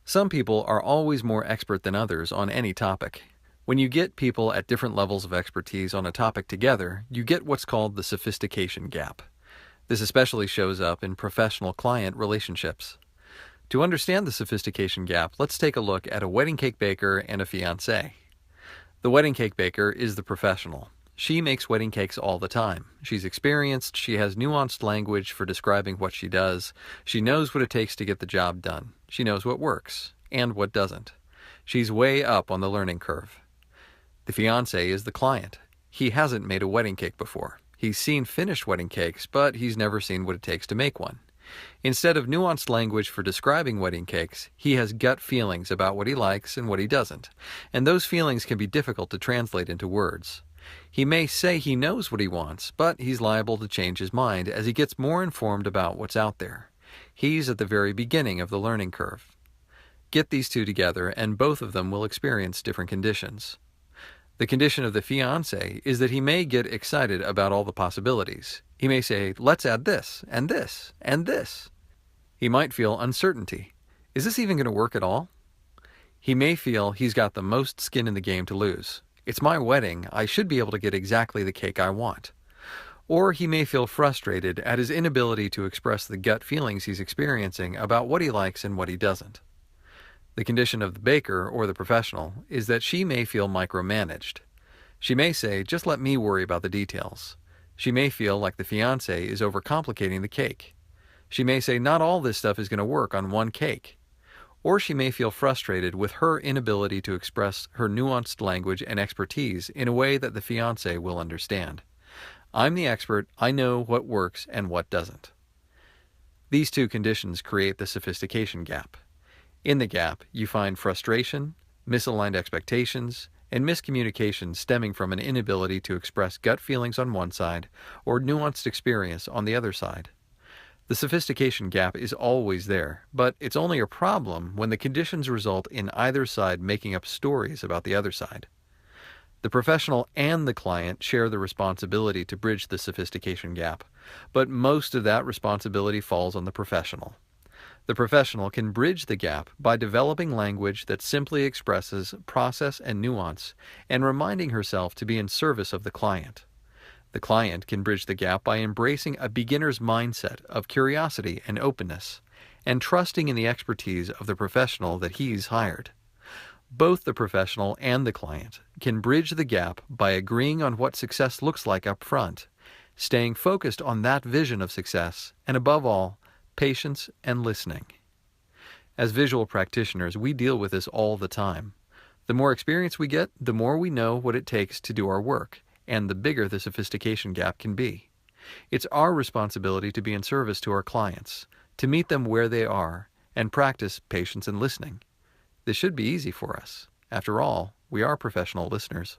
Some people are always more expert than others on any topic. When you get people at different levels of expertise on a topic together, you get what's called the sophistication gap. This especially shows up in professional-client relationships. To understand the sophistication gap, let's take a look at a wedding cake baker and a fiancé. The wedding cake baker is the professional. She makes wedding cakes all the time. She's experienced, she has nuanced language for describing what she does, she knows what it takes to get the job done, she knows what works, and what doesn't. She's way up on the learning curve. The fiancé is the client. He hasn't made a wedding cake before. He's seen finished wedding cakes, but he's never seen what it takes to make one. Instead of nuanced language for describing wedding cakes, he has gut feelings about what he likes and what he doesn't, and those feelings can be difficult to translate into words. He may say he knows what he wants, but he's liable to change his mind as he gets more informed about what's out there. He's at the very beginning of the learning curve. Get these two together, and both of them will experience different conditions. The condition of the fiancé is that he may get excited about all the possibilities. He may say, let's add this, and this, and this. He might feel uncertainty. Is this even going to work at all? He may feel he's got the most skin in the game to lose. It's my wedding, I should be able to get exactly the cake I want. Or he may feel frustrated at his inability to express the gut feelings he's experiencing about what he likes and what he doesn't. The condition of the baker or the professional is that she may feel micromanaged. She may say, just let me worry about the details. She may feel like the fiancé is overcomplicating the cake. She may say not all this stuff is going to work on one cake. Or she may feel frustrated with her inability to express her nuanced language and expertise in a way that the fiancé will understand. I'm the expert, I know what works and what doesn't. These two conditions create the sophistication gap. In the gap, you find frustration, misaligned expectations, and miscommunication stemming from an inability to express gut feelings on one side or nuanced experience on the other side. The sophistication gap is always there, but it's only a problem when the conditions result in either side making up stories about the other side. The professional and the client share the responsibility to bridge the sophistication gap, but most of that responsibility falls on the professional. The professional can bridge the gap by developing language that simply expresses process and nuance and reminding herself to be in service of the client. The client can bridge the gap by embracing a beginner's mindset of curiosity and openness, and trusting in the expertise of the professional that he's hired. Both the professional and the client can bridge the gap by agreeing on what success looks like up front, staying focused on that vision of success, and above all, patience and listening. As visual practitioners, we deal with this all the time. The more experience we get, the more we know what it takes to do our work, and the bigger the sophistication gap can be. It's our responsibility to be in service to our clients, to meet them where they are, and practice patience and listening. This should be easy for us. After all, we are professional listeners.